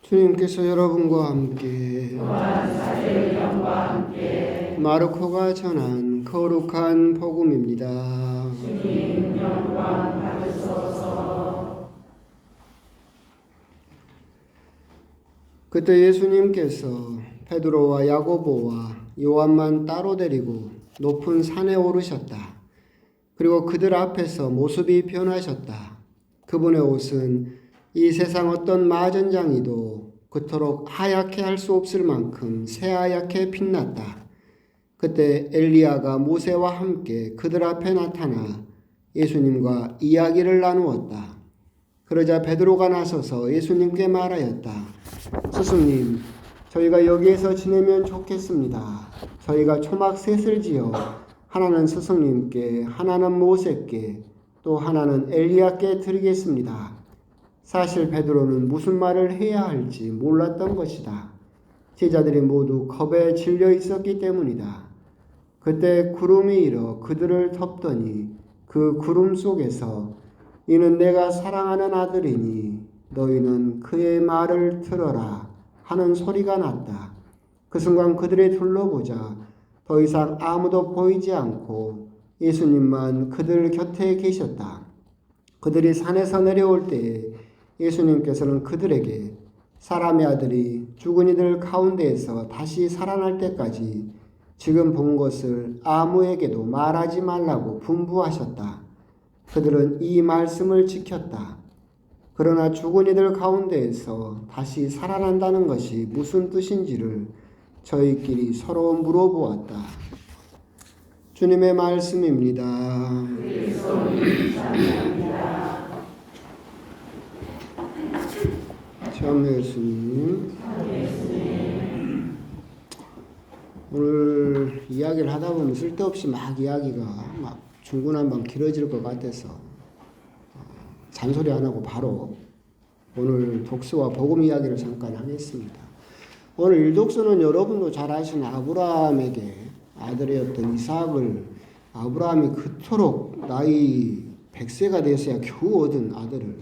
주님께서 여러분과 함께 또한 사제의 영과 함께 마르코가 전한 거룩한 복음입니다. 주님 영광 받으소서. 그때 예수님께서 베드로와 야고보와 요한만 따로 데리고 높은 산에 오르셨다. 그리고 그들 앞에서 모습이 변하셨다. 그분의 옷은 이 세상 어떤 마전장이도 그토록 하얗게 할 수 없을 만큼 새하얗게 빛났다. 그때 엘리야가 모세와 함께 그들 앞에 나타나 예수님과 이야기를 나누었다. 그러자 베드로가 나서서 예수님께 말하였다. 스승님, 저희가 여기에서 지내면 좋겠습니다. 저희가 초막 셋을 지어 하나는 스승님께, 하나는 모세께, 또 하나는 엘리야께 드리겠습니다. 사실 베드로는 무슨 말을 해야 할지 몰랐던 것이다. 제자들이 모두 겁에 질려 있었기 때문이다. 그때 구름이 일어 그들을 덮더니 그 구름 속에서 이는 내가 사랑하는 아들이니 너희는 그의 말을 들어라 하는 소리가 났다. 그 순간 그들이 둘러보자 더 이상 아무도 보이지 않고 예수님만 그들 곁에 계셨다. 그들이 산에서 내려올 때에 예수님께서는 그들에게 사람의 아들이 죽은 이들 가운데에서 다시 살아날 때까지 지금 본 것을 아무에게도 말하지 말라고 분부하셨다. 그들은 이 말씀을 지켰다. 그러나 죽은 이들 가운데에서 다시 살아난다는 것이 무슨 뜻인지를 저희끼리 서로 물어보았다. 주님의 말씀입니다. 참 예수님, 오늘 이야기를 하다 보면 쓸데없이 막 이야기가 막 중구난방 길어질 것 같아서 잔소리 안 하고 바로 오늘 독서와 복음 이야기를 잠깐 하겠습니다. 오늘 일독서는 여러분도 잘 아시는 아브라함에게 아들이었던 이삭을 아브라함이 그토록 나이 100세가 돼서야 겨우 얻은 아들을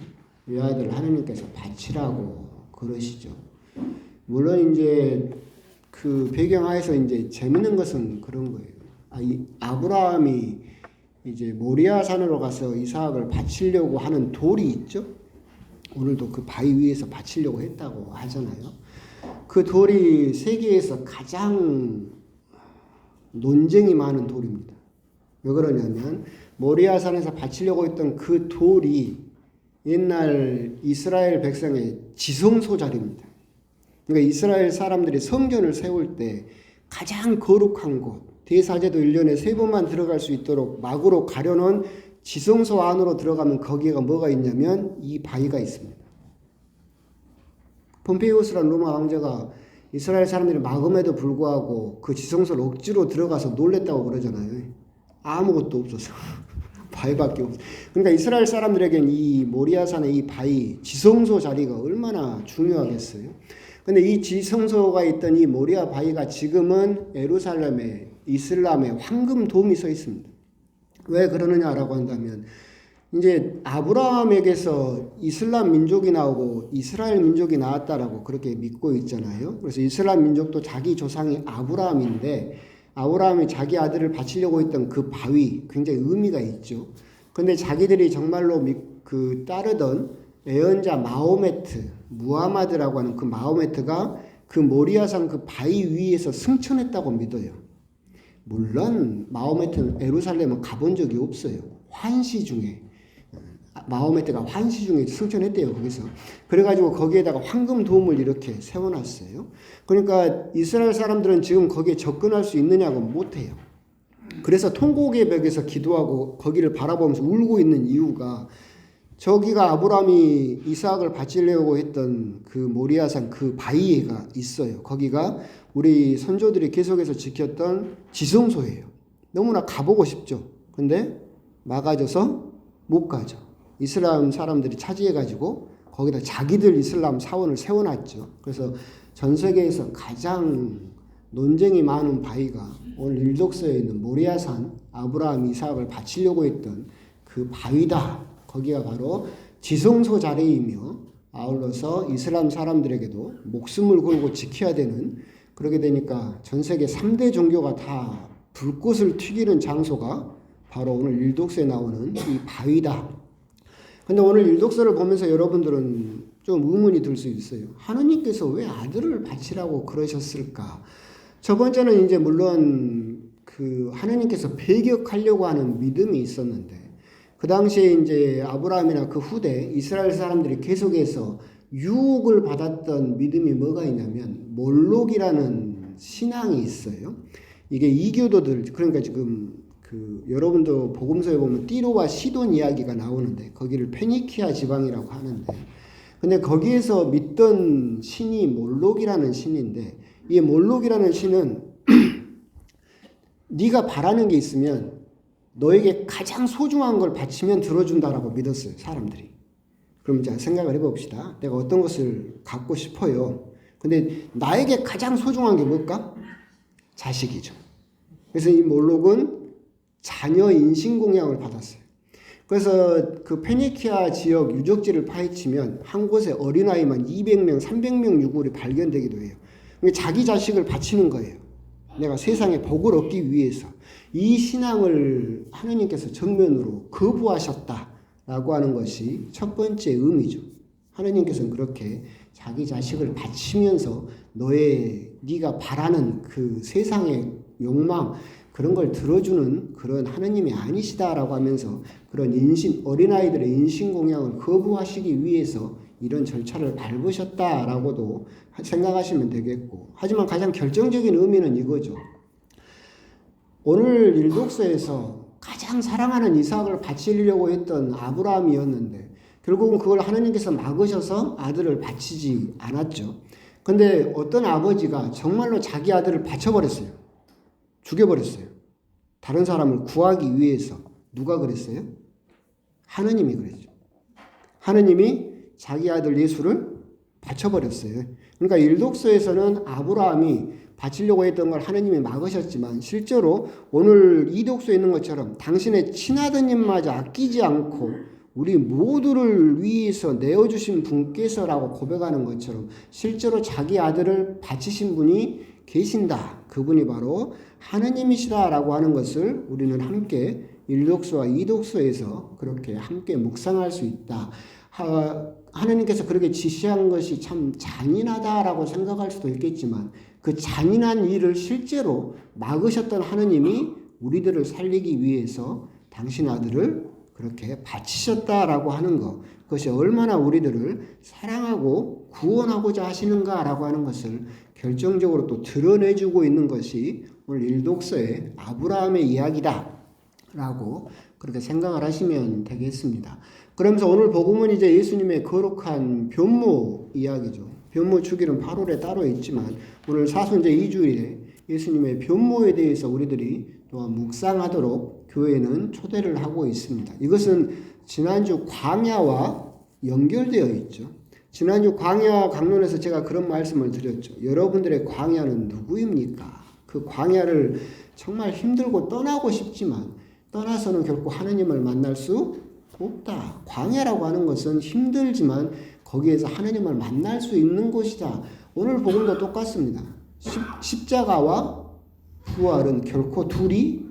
외아들을 하나님께서 바치라고 그러시죠. 물론 이제 그 배경하에서 이제 재밌는 것은 그런 거예요. 아브라함이 이제 모리아 산으로 가서 이삭을 바치려고 하는 돌이 있죠. 오늘도 그 바위 위에서 바치려고 했다고 하잖아요. 그 돌이 세계에서 가장 논쟁이 많은 돌입니다. 왜 그러냐면 모리아 산에서 바치려고 했던 그 돌이 옛날 이스라엘 백성의 지성소 자리입니다. 그러니까 이스라엘 사람들이 성전을 세울 때 가장 거룩한 곳, 대사제도 1년에 3번만 들어갈 수 있도록 막으로 가려놓은 지성소 안으로 들어가면 거기가 뭐가 있냐면 이 바위가 있습니다. 폼페이오스라는 로마 왕자가 이스라엘 사람들이 막음에도 불구하고 그 지성소를 억지로 들어가서 놀랬다고 그러잖아요. 아무것도 없어서. 바위밖에 없어. 그러니까 이스라엘 사람들에겐 이 모리아산의 이 바위, 지성소 자리가 얼마나 중요하겠어요. 근데 이 지성소가 있던 이 모리아 바위가 지금은 예루살렘의 이슬람의 황금 돔이 서 있습니다. 왜 그러느냐라고 한다면 이제 아브라함에게서 이슬람 민족이 나오고 이스라엘 민족이 나왔다라고 그렇게 믿고 있잖아요. 그래서 이슬람 민족도 자기 조상이 아브라함인데 아브라함이 자기 아들을 바치려고 했던 그 바위 굉장히 의미가 있죠. 근데 자기들이 정말로 따르던 예언자 마호메트, 무하마드라고 하는 그 마호메트가 그 모리아산 그 바위 위에서 승천했다고 믿어요. 물론 마호메트는 예루살렘은 가본 적이 없어요. 환시 중에 마호메트가 환시 중에 승천했대요. 거기서. 그래가지고 거기에다가 황금 돔을 이렇게 세워놨어요. 그러니까 이스라엘 사람들은 지금 거기에 접근할 수 있느냐고 못해요. 그래서 통곡의 벽에서 기도하고 거기를 바라보면서 울고 있는 이유가 저기가 아브라함이 이삭을 바치려고 했던 그 모리아산 그 바위가 있어요. 거기가 우리 선조들이 계속해서 지켰던 지성소예요. 너무나 가보고 싶죠. 근데 막아져서 못 가죠. 이슬람 사람들이 차지해가지고 거기다 자기들 이슬람 사원을 세워놨죠. 그래서 전 세계에서 가장 논쟁이 많은 바위가 오늘 일독서에 있는 모리아산 아브라함 이삭을 바치려고 했던 그 바위다. 거기가 바로 지성소 자리이며 아울러서 이슬람 사람들에게도 목숨을 걸고 지켜야 되는, 그렇게 되니까 전 세계 3대 종교가 다 불꽃을 튀기는 장소가 바로 오늘 일독서에 나오는 이 바위다. 근데 오늘 일독서를 보면서 여러분들은 좀 의문이 들 수 있어요. 하느님께서 왜 아들을 바치라고 그러셨을까? 첫 번째는 이제 물론 그 하느님께서 배격하려고 하는 믿음이 있었는데, 그 당시에 이제 아브라함이나 그 후대 이스라엘 사람들이 계속해서 유혹을 받았던 믿음이 뭐가 있냐면 몰록이라는 신앙이 있어요. 이게 이교도들, 그러니까 지금 그 여러분도 복음서에 보면 띠로와 시돈 이야기가 나오는데 거기를 페니키아 지방이라고 하는데, 근데 거기에서 믿던 신이 몰록이라는 신인데, 이 몰록이라는 신은 네가 바라는 게 있으면 너에게 가장 소중한 걸 바치면 들어준다라고 믿었어요, 사람들이. 그럼 이제 생각을 해봅시다. 내가 어떤 것을 갖고 싶어요. 근데 나에게 가장 소중한 게 뭘까? 자식이죠. 그래서 이 몰록은 자녀 인신공양을 받았어요. 그래서 그 페니키아 지역 유적지를 파헤치면 한 곳에 어린아이만 200명, 300명 유골이 발견되기도 해요. 그러니까 자기 자식을 바치는 거예요. 내가 세상에 복을 얻기 위해서. 이 신앙을 하느님께서 정면으로 거부하셨다라고 하는 것이 첫 번째 의미죠. 하느님께서는 그렇게 자기 자식을 바치면서 네가 바라는 그 세상의 욕망, 그런 걸 들어주는 그런 하느님이 아니시다라고 하면서 그런 어린아이들의 인신공양을 거부하시기 위해서 이런 절차를 밟으셨다라고도 생각하시면 되겠고, 하지만 가장 결정적인 의미는 이거죠. 오늘 일독서에서 가장 사랑하는 이삭을 바치려고 했던 아브라함이었는데 결국은 그걸 하나님께서 막으셔서 아들을 바치지 않았죠. 근데 어떤 아버지가 정말로 자기 아들을 바쳐버렸어요. 죽여버렸어요. 다른 사람을 구하기 위해서. 누가 그랬어요? 하느님이 그랬죠. 하느님이 자기 아들 예수를 바쳐버렸어요. 그러니까 일독서에서는 아브라함이 바치려고 했던 걸 하느님이 막으셨지만, 실제로 오늘 이 독서에 있는 것처럼 당신의 친아드님마저 아끼지 않고 우리 모두를 위해서 내어주신 분께서라고 고백하는 것처럼 실제로 자기 아들을 바치신 분이 계신다. 그분이 바로 하느님이시다라고 하는 것을 우리는 함께 1독서와 2독서에서 그렇게 함께 묵상할 수 있다. 하느님께서 그렇게 지시한 것이 참 잔인하다라고 생각할 수도 있겠지만, 그 잔인한 일을 실제로 막으셨던 하느님이 우리들을 살리기 위해서 당신 아들을 그렇게 바치셨다라고 하는 것, 그것이 얼마나 우리들을 사랑하고 구원하고자 하시는가라고 하는 것을 결정적으로 또 드러내주고 있는 것이 오늘 1독서의 아브라함의 이야기다라고 그렇게 생각을 하시면 되겠습니다. 그러면서 오늘 복음은 이제 예수님의 거룩한 변모 이야기죠. 변모 주기는 8월에 따로 있지만 오늘 사순제 2주일에 예수님의 변모에 대해서 우리들이 또한 묵상하도록 교회는 초대를 하고 있습니다. 이것은 지난주 광야와 연결되어 있죠. 지난주 광야 강론에서 제가 그런 말씀을 드렸죠. 여러분들의 광야는 누구입니까? 그 광야를 정말 힘들고 떠나고 싶지만 떠나서는 결코 하느님을 만날 수 없다. 광야라고 하는 것은 힘들지만 거기에서 하느님을 만날 수 있는 곳이다. 오늘 복음도 똑같습니다. 십자가와 부활은 결코 둘이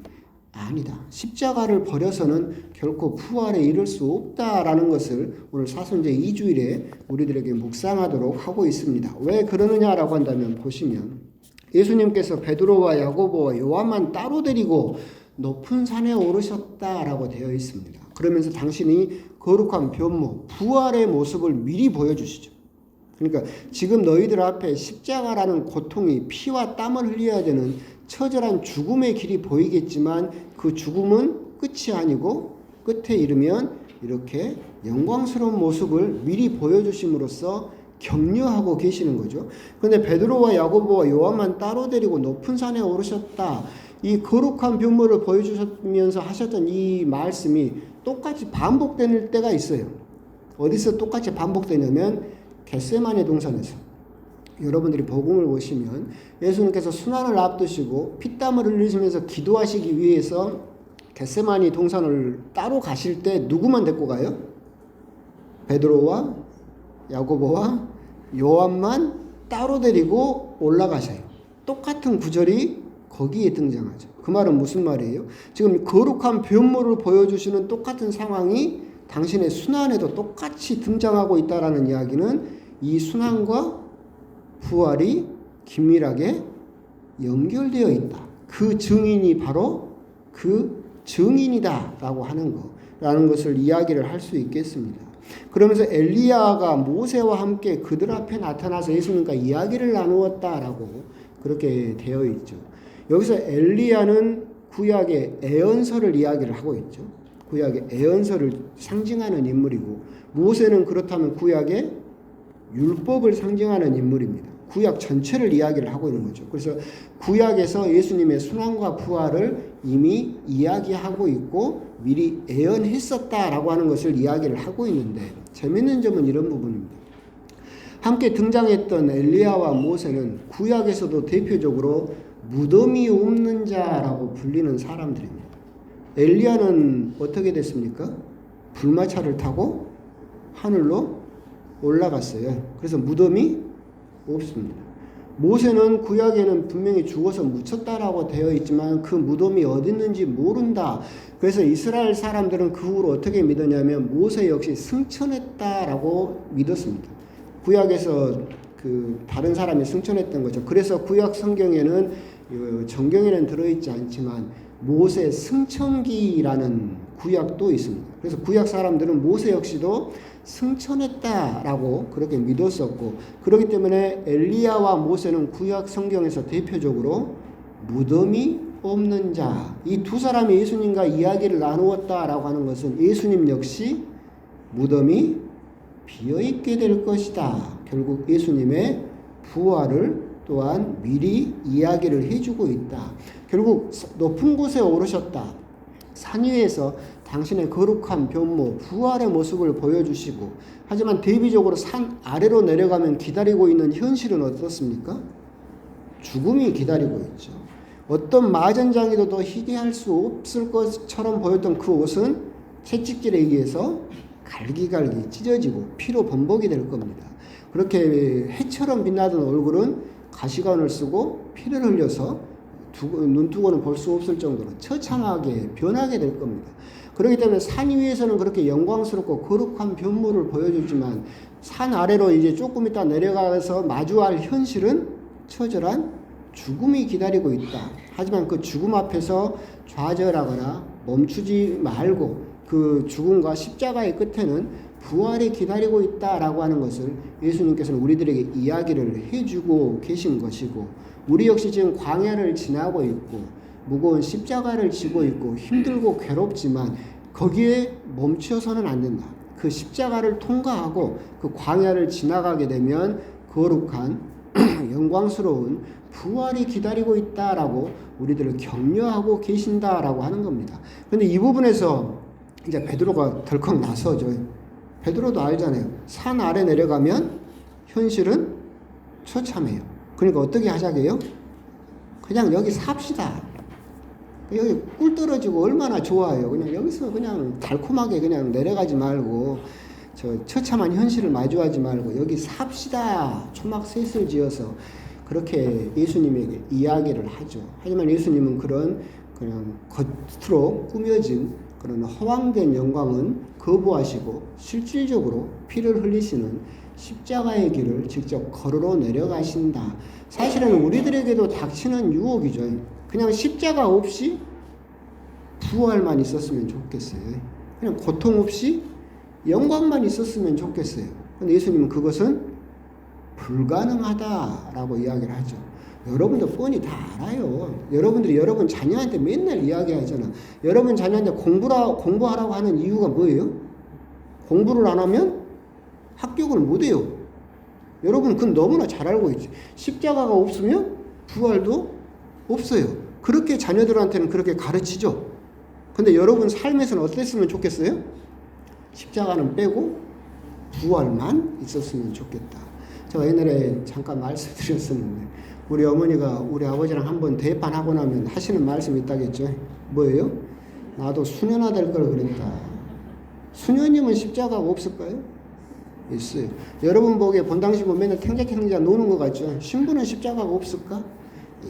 아니다. 십자가를 버려서는 결코 부활에 이를 수 없다라는 것을 오늘 사순제 2주일에 우리들에게 묵상하도록 하고 있습니다. 왜 그러느냐라고 한다면 보시면 예수님께서 베드로와 야고보와 요한만 따로 데리고 높은 산에 오르셨다라고 되어 있습니다. 그러면서 당신이 거룩한 변모, 부활의 모습을 미리 보여주시죠. 그러니까 지금 너희들 앞에 십자가라는 고통이 피와 땀을 흘려야 되는 처절한 죽음의 길이 보이겠지만 그 죽음은 끝이 아니고 끝에 이르면 이렇게 영광스러운 모습을 미리 보여주심으로써 격려하고 계시는 거죠. 그런데 베드로와 야고보와 요한만 따로 데리고 높은 산에 오르셨다. 이 거룩한 변모를 보여주시면서 하셨던 이 말씀이 똑같이 반복되는 때가 있어요. 어디서 똑같이 반복되냐면 겟세마네 동산에서. 여러분들이 복음을 보시면 예수님께서 순환을 앞두시고 피땀을 흘리시면서 기도하시기 위해서 겟세마네 동산을 따로 가실 때 누구만 데리고 가요? 베드로와 야고보와 요한만 따로 데리고 올라가셔요. 똑같은 구절이 거기에 등장하죠. 그 말은 무슨 말이에요? 지금 거룩한 변모를 보여주시는 똑같은 상황이 당신의 순환에도 똑같이 등장하고 있다라는 이야기는 이 순환과 부활이 긴밀하게 연결되어 있다. 그 증인이 바로 그 증인이다라고 하는 거라는 것을 이야기를 할 수 있겠습니다. 그러면서 엘리야가 모세와 함께 그들 앞에 나타나서 예수님과 이야기를 나누었다라고 그렇게 되어 있죠. 여기서 엘리야는 구약의 애언서를 이야기를 하고 있죠. 구약의 애언서를 상징하는 인물이고, 모세는 그렇다면 구약의 율법을 상징하는 인물입니다. 구약 전체를 이야기를 하고 있는 거죠. 그래서 구약에서 예수님의 순환과 부활을 이미 이야기하고 있고 미리 예언했었다라고 하는 것을 이야기를 하고 있는데, 재밌는 점은 이런 부분입니다. 함께 등장했던 엘리야와 모세는 구약에서도 대표적으로 무덤이 없는 자라고 불리는 사람들입니다. 엘리야는 어떻게 됐습니까? 불마차를 타고 하늘로 올라갔어요. 그래서 무덤이 없습니다. 모세는 구약에는 분명히 죽어서 묻혔다라고 되어 있지만 그 무덤이 어디 있는지 모른다. 그래서 이스라엘 사람들은 그 후로 어떻게 믿었냐면 모세 역시 승천했다라고 믿었습니다. 구약에서 그 다른 사람이 승천했던 거죠. 그래서 구약 성경에는, 정경에는 들어있지 않지만 모세 승천기라는 구약도 있습니다. 그래서 구약 사람들은 모세 역시도 승천했다라고 그렇게 믿었었고, 그렇기 때문에 엘리야와 모세는 구약 성경에서 대표적으로 무덤이 없는 자, 이 두 사람이 예수님과 이야기를 나누었다라고 하는 것은 예수님 역시 무덤이 비어있게 될 것이다. 결국 예수님의 부활을 또한 미리 이야기를 해주고 있다. 결국 높은 곳에 오르셨다. 산 위에서 당신의 거룩한 변모, 부활의 모습을 보여주시고, 하지만 대비적으로 산 아래로 내려가면 기다리고 있는 현실은 어떻습니까? 죽음이 기다리고 있죠. 어떤 마전장이도 더 희귀할 수 없을 것처럼 보였던 그 옷은 채찍질에 의해서 갈기갈기 찢어지고 피로 범벅이 될 겁니다. 그렇게 해처럼 빛나던 얼굴은 가시관을 쓰고 피를 흘려서 눈두고는 볼 수 없을 정도로 처참하게 변하게 될 겁니다. 그렇기 때문에 산 위에서는 그렇게 영광스럽고 거룩한 변모를 보여주지만 산 아래로 이제 조금 있다 내려가서 마주할 현실은 처절한 죽음이 기다리고 있다. 하지만 그 죽음 앞에서 좌절하거나 멈추지 말고 그 죽음과 십자가의 끝에는 부활이 기다리고 있다라고 하는 것을 예수님께서는 우리들에게 이야기를 해주고 계신 것이고, 우리 역시 지금 광야를 지나고 있고 무거운 십자가를 지고 있고 힘들고 괴롭지만 거기에 멈춰서는 안 된다. 그 십자가를 통과하고 그 광야를 지나가게 되면 거룩한 영광스러운 부활이 기다리고 있다라고 우리들을 격려하고 계신다라고 하는 겁니다. 그런데 이 부분에서 이제 베드로가 덜컥 나서죠. 베드로도 알잖아요. 산 아래 내려가면 현실은 처참해요. 그러니까 어떻게 하자게요? 그냥 여기 삽시다. 여기 꿀 떨어지고 얼마나 좋아요. 그냥 여기서 그냥 달콤하게 그냥 내려가지 말고 저 처참한 현실을 마주하지 말고 여기 삽시다. 초막 셋을 지어서 그렇게 예수님에게 이야기를 하죠. 하지만 예수님은 그런 그냥 겉으로 꾸며진 그런 허황된 영광은 거부하시고 실질적으로 피를 흘리시는 십자가의 길을 직접 걸어 내려가신다. 사실은 우리들에게도 닥치는 유혹이죠. 그냥 십자가 없이 부활만 있었으면 좋겠어요. 그냥 고통 없이 영광만 있었으면 좋겠어요. 근데 예수님은 그것은 불가능하다라고 이야기를 하죠. 여러분도 뻔히 다 알아요. 여러분들이 여러분 자녀한테 맨날 이야기하잖아. 여러분 자녀한테 공부하라고 하는 이유가 뭐예요? 공부를 안 하면 합격을 못 해요. 여러분 그건 너무나 잘 알고 있죠. 십자가가 없으면 부활도 없어요. 그렇게 자녀들한테는 그렇게 가르치죠. 근데 여러분 삶에서는 어땠으면 좋겠어요? 십자가는 빼고 부활만 있었으면 좋겠다. 제가 옛날에 잠깐 말씀드렸었는데 우리 어머니가 우리 아버지랑 한번 대판하고 나면 하시는 말씀이 있다겠죠. 뭐예요? 나도 수녀나 될 걸 그랬다. 수녀님은 십자가가 없을까요? 있어요. 여러분 보기에 본당시 보면 맨날 탱자탱자 노는 것 같죠? 신부는 십자가가 없을까?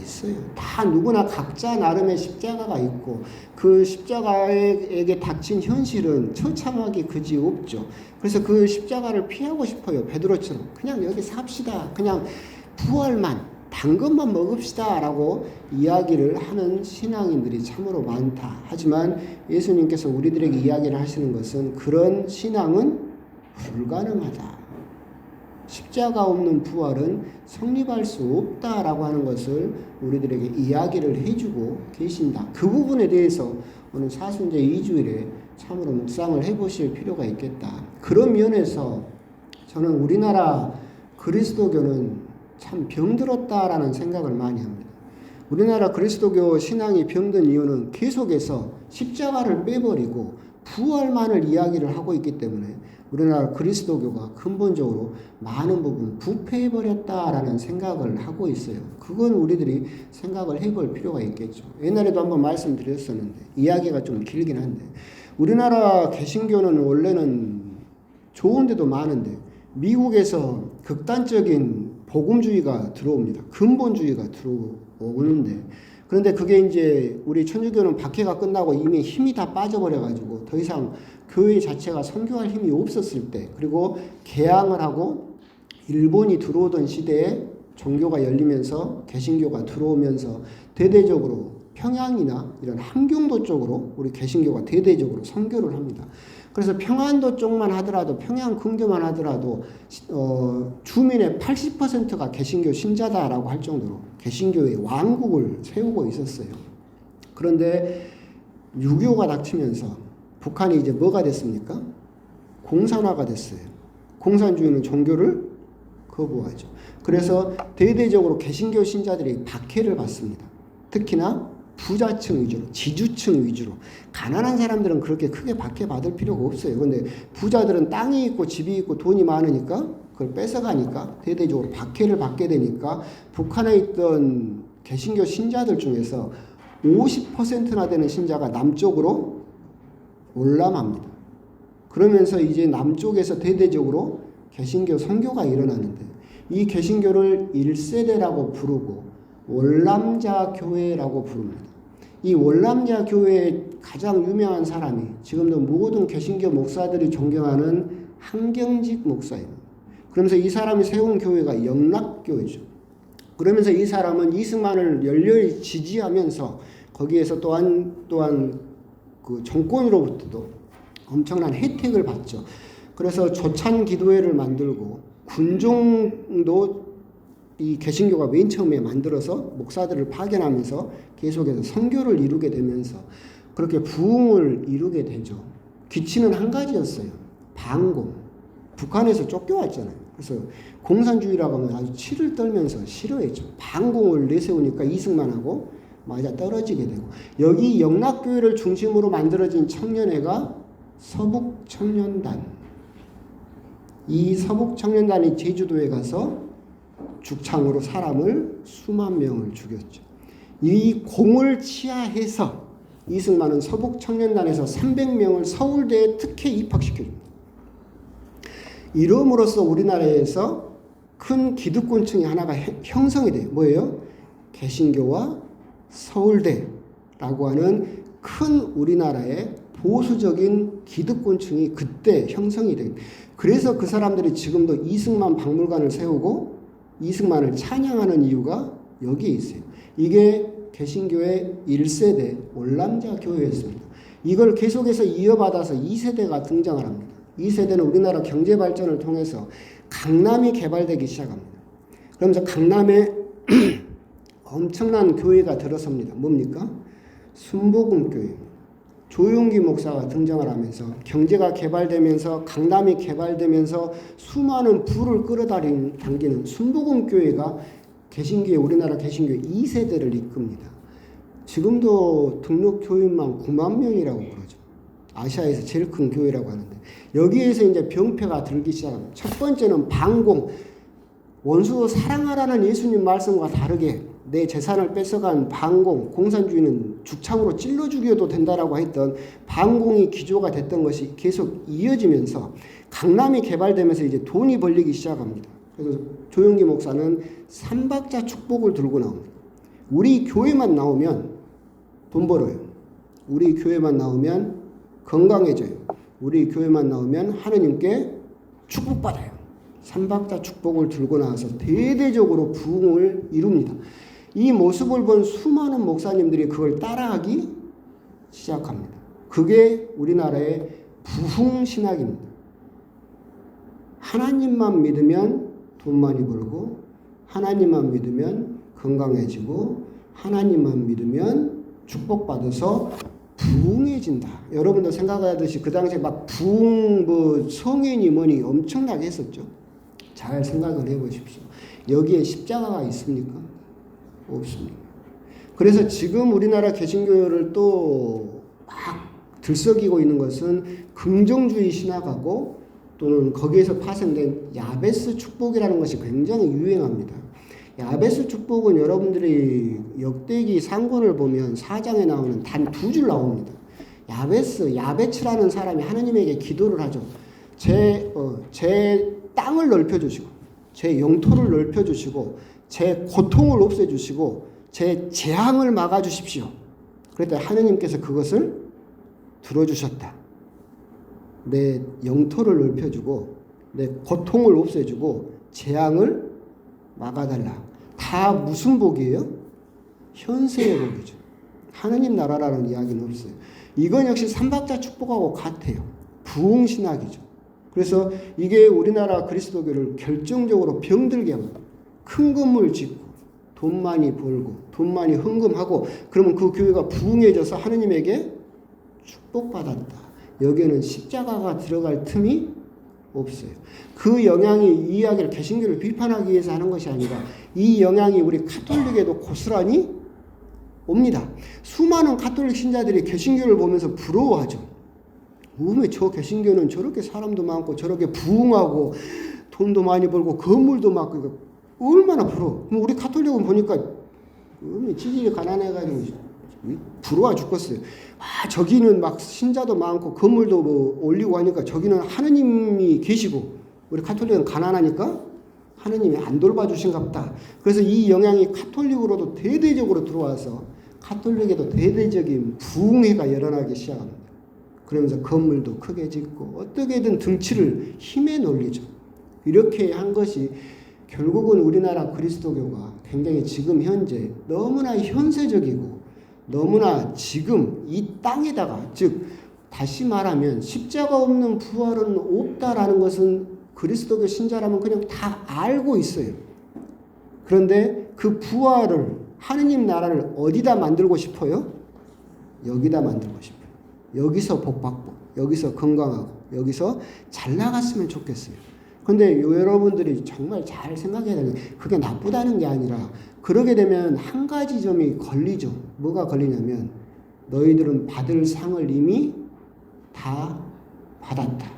있어요. 다 누구나 각자 나름의 십자가가 있고 그 십자가에게 닥친 현실은 처참하기 그지 없죠. 그래서 그 십자가를 피하고 싶어요. 베드로처럼 그냥 여기 삽시다. 그냥 부활만 당근만 먹읍시다 라고 이야기를 하는 신앙인들이 참으로 많다. 하지만 예수님께서 우리들에게 이야기를 하시는 것은 그런 신앙은 불가능하다. 십자가 없는 부활은 성립할 수 없다라고 하는 것을 우리들에게 이야기를 해주고 계신다. 그 부분에 대해서 오늘 사순절 2주일에 참으로 묵상을 해보실 필요가 있겠다. 그런 면에서 저는 우리나라 그리스도교는 참 병들었다라는 생각을 많이 합니다. 우리나라 그리스도교 신앙이 병든 이유는 계속해서 십자가를 빼버리고 부활만을 이야기를 하고 있기 때문에 우리나라 그리스도교가 근본적으로 많은 부분 부패해버렸다라는 생각을 하고 있어요. 그건 우리들이 생각을 해볼 필요가 있겠죠. 옛날에도 한번 말씀드렸었는데 이야기가 좀 길긴 한데 우리나라 개신교는 원래는 좋은 데도 많은데 미국에서 극단적인 복음주의가 들어옵니다. 근본주의가 들어오는데 그런데 그게 이제 우리 천주교는 박해가 끝나고 이미 힘이 다 빠져버려가지고 더 이상 교회 자체가 선교할 힘이 없었을 때 그리고 개항을 하고 일본이 들어오던 시대에 종교가 열리면서 개신교가 들어오면서 대대적으로 평양이나 이런 함경도 쪽으로 우리 개신교가 대대적으로 선교를 합니다. 그래서 평안도 쪽만 하더라도 평양 근교만 하더라도 주민의 80%가 개신교 신자다라고 할 정도로 개신교의 왕국을 세우고 있었어요. 그런데 6.25가 닥치면서 북한이 이제 뭐가 됐습니까? 공산화가 됐어요. 공산주의는 종교를 거부하죠. 그래서 대대적으로 개신교 신자들이 박해를 받습니다. 특히나 부자층 위주로, 지주층 위주로. 가난한 사람들은 그렇게 크게 박해받을 필요가 없어요. 그런데 부자들은 땅이 있고 집이 있고 돈이 많으니까 그걸 뺏어가니까 대대적으로 박해를 받게 되니까 북한에 있던 개신교 신자들 중에서 50%나 되는 신자가 남쪽으로 올라갑니다. 그러면서 이제 남쪽에서 대대적으로 개신교 선교가 일어나는데 이 개신교를 1세대라고 부르고 월남자 교회라고 부릅니다. 이 월남자 교회의 가장 유명한 사람이 지금도 모든 개신교 목사들이 존경하는 한경직 목사입니다. 그러면서 이 사람이 세운 교회가 영락교회죠. 그러면서 이 사람은 이승만을 열렬히 지지하면서 거기에서 또한 그 정권으로부터도 엄청난 혜택을 받죠. 그래서 조찬 기도회를 만들고 군종도 이 개신교가 맨 처음에 만들어서 목사들을 파견하면서 계속해서 선교를 이루게 되면서 그렇게 부흥을 이루게 되죠. 기치는 한 가지였어요. 반공. 북한에서 쫓겨왔잖아요. 그래서 공산주의라고 하면 아주 치를 떨면서 싫어했죠. 반공을 내세우니까 이승만하고 맞아 떨어지게 되고 여기 영락교회를 중심으로 만들어진 청년회가 서북청년단. 이 서북청년단이 제주도에 가서 죽창으로 사람을 수만 명을 죽였죠. 이 공을 치하해서 이승만은 서북청년단에서 300명을 서울대에 특혜 입학시켜줍니다. 이름으로써 우리나라에서 큰 기득권층이 하나가 형성이 돼요. 뭐예요? 개신교와 서울대라고 하는 큰 우리나라의 보수적인 기득권층이 그때 형성이 돼요. 그래서 그 사람들이 지금도 이승만 박물관을 세우고 이승만을 찬양하는 이유가 여기에 있어요. 이게 개신교의 1세대 월남자 교회였습니다. 이걸 계속해서 이어받아서 2세대가 등장을 합니다. 2세대는 우리나라 경제 발전을 통해서 강남이 개발되기 시작합니다. 그러면서 강남에 엄청난 교회가 들어섭니다. 뭡니까? 순복음교회입니다. 조용기 목사가 등장을 하면서 경제가 개발되면서 강남이 개발되면서 수많은 부를 끌어당기는 순복음교회가 개신교회 우리나라 개신교회 2세대를 이끕니다. 지금도 등록 교인만 9만 명이라고 그러죠. 아시아에서 제일 큰 교회라고 하는데 여기에서 이제 병폐가 들기 시작합니다. 첫 번째는 반공. 원수 사랑하라는 예수님 말씀과 다르게 내 재산을 뺏어간 반공, 공산주의는 죽창으로 찔러 죽여도 된다라고 했던 반공이 기조가 됐던 것이 계속 이어지면서 강남이 개발되면서 이제 돈이 벌리기 시작합니다. 그래서 조영기 목사는 삼박자 축복을 들고 나옵니다. 우리 교회만 나오면 돈 벌어요. 우리 교회만 나오면 건강해져요. 우리 교회만 나오면 하느님께 축복받아요. 삼박자 축복을 들고 나와서 대대적으로 부흥을 이룹니다. 이 모습을 본 수많은 목사님들이 그걸 따라하기 시작합니다. 그게 우리나라의 부흥신학입니다. 하나님만 믿으면 돈 많이 벌고, 하나님만 믿으면 건강해지고, 하나님만 믿으면 축복받아서 부흥해진다. 여러분도 생각하듯이 그 당시에 막 부흥 뭐 성인이 뭐니 엄청나게 했었죠. 잘 생각을 해보십시오. 여기에 십자가가 있습니까? 없습니다. 그래서 지금 우리나라 개신교를 또 막 들썩이고 있는 것은 긍정주의 신학하고 또는 거기에서 파생된 야베스 축복이라는 것이 굉장히 유행합니다. 야베스 축복은 여러분들이 역대기 상권을 보면 4장에 나오는 단 2줄 나옵니다. 야베츠라는 사람이 하느님에게 기도를 하죠. 제 땅을 넓혀주시고, 제 영토를 넓혀주시고, 제 고통을 없애주시고, 제 재앙을 막아주십시오. 그랬더니 하느님께서 그것을 들어주셨다. 내 영토를 넓혀주고, 내 고통을 없애주고, 재앙을 막아달라. 다 무슨 복이에요? 현세의 복이죠. 하느님 나라라는 이야기는 없어요. 이건 역시 삼박자 축복하고 같아요. 부흥신학이죠. 그래서 이게 우리나라 그리스도교를 결정적으로 병들게 합니다. 큰 건물 짓고 돈 많이 벌고 돈 많이 헌금하고 그러면 그 교회가 부흥해져서 하느님에게 축복받았다. 여기에는 십자가가 들어갈 틈이 없어요. 그 영향이 이 이야기를 개신교를 비판하기 위해서 하는 것이 아니라 이 영향이 우리 가톨릭에도 고스란히 옵니다. 수많은 가톨릭 신자들이 개신교를 보면서 부러워하죠. 왜 저 개신교는 저렇게 사람도 많고 저렇게 부흥하고 돈도 많이 벌고 건물도 많고 얼마나 부러워. 우리 가톨릭은 보니까 찌질이 가난해가지고 부러워 죽겠어요. 저기는 막 신자도 많고 건물도 뭐 올리고 하니까 저기는 하느님이 계시고 우리 가톨릭은 가난하니까 하느님이 안 돌봐주신가 보다. 그래서 이 영향이 가톨릭으로도 대대적으로 들어와서 가톨릭에도 대대적인 부흥회가 일어나기 시작합니다. 그러면서 건물도 크게 짓고 어떻게든 등치를 힘에 놀리죠. 이렇게 한 것이 결국은 우리나라 그리스도교가 굉장히 지금 현재 너무나 현세적이고 너무나 지금 이 땅에다가 즉 다시 말하면 십자가 없는 부활은 없다라는 것은 그리스도교 신자라면 그냥 다 알고 있어요. 그런데 그 부활을 하느님 나라를 어디다 만들고 싶어요? 여기다 만들고 싶어요. 여기서 복받고 여기서 건강하고 여기서 잘 나갔으면 좋겠어요. 근데 여러분들이 정말 잘 생각해야 되는 게 그게 나쁘다는 게 아니라 그러게 되면 한 가지 점이 걸리죠. 뭐가 걸리냐면 너희들은 받을 상을 이미 다 받았다.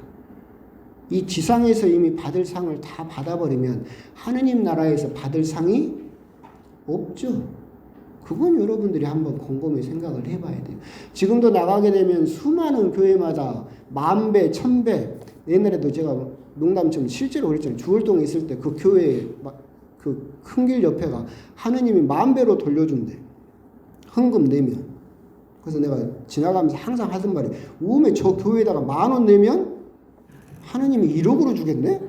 이 지상에서 이미 받을 상을 다 받아버리면 하느님 나라에서 받을 상이 없죠. 그건 여러분들이 한번 곰곰이 생각을 해봐야 돼요. 지금도 나가게 되면 수많은 교회마다 10,000배, 1,000배 옛날에도 제가 농담처럼 실제로 그랬잖아요. 주월동에 있을 때 그 교회 그 큰 길 옆에가 하느님이 10,000배로 돌려준대. 헌금 내면. 그래서 내가 지나가면서 항상 하던 말이 오메 저 교회에다가 10,000원 내면 하느님이 1억으로 주겠네?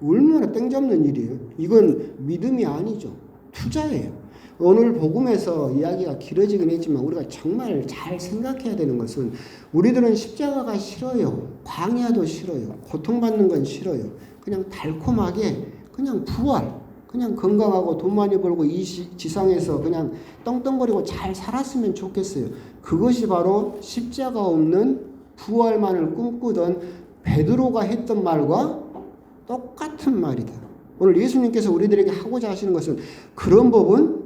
얼마나 땡 잡는 일이에요. 이건 믿음이 아니죠. 투자예요. 오늘 복음에서 이야기가 길어지긴 했지만 우리가 정말 잘 생각해야 되는 것은 우리들은 십자가가 싫어요. 광야도 싫어요. 고통받는 건 싫어요. 그냥 달콤하게 그냥 부활, 그냥 건강하고 돈 많이 벌고 이 지상에서 그냥 떵떵거리고 잘 살았으면 좋겠어요. 그것이 바로 십자가 없는 부활만을 꿈꾸던 베드로가 했던 말과 똑같은 말이다. 오늘 예수님께서 우리들에게 하고자 하시는 것은 그런 법은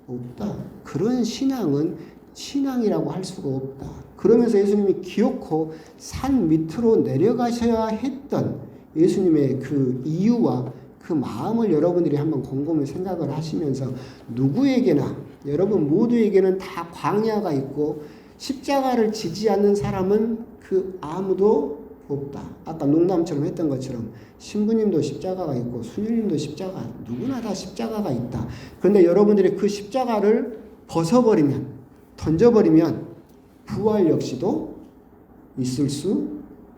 없다. 그런 신앙은 신앙이라고 할 수가 없다. 그러면서 예수님이 기어코 산 밑으로 내려가셔야 했던 예수님의 그 이유와 그 마음을 여러분들이 한번 곰곰이 생각을 하시면서 누구에게나 여러분 모두에게는 다 광야가 있고 십자가를 지지 않는 사람은 그 아무도 없다. 아까 농담처럼 했던 것처럼 신부님도 십자가가 있고 수녀님도 십자가, 누구나 다 십자가가 있다. 그런데 여러분들이 그 십자가를 벗어버리면, 던져버리면 부활 역시도 있을 수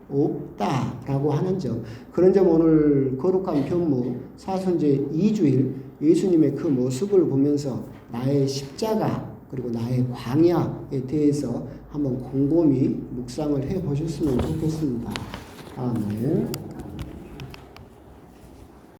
없다라고 하는 점. 그런 점 오늘 거룩한 편무 사순제 2주일 예수님의 그 모습을 보면서 나의 십자가 그리고 나의 광야에 대해서 한번 곰곰이 묵상을 해 보셨으면 좋겠습니다. 아멘.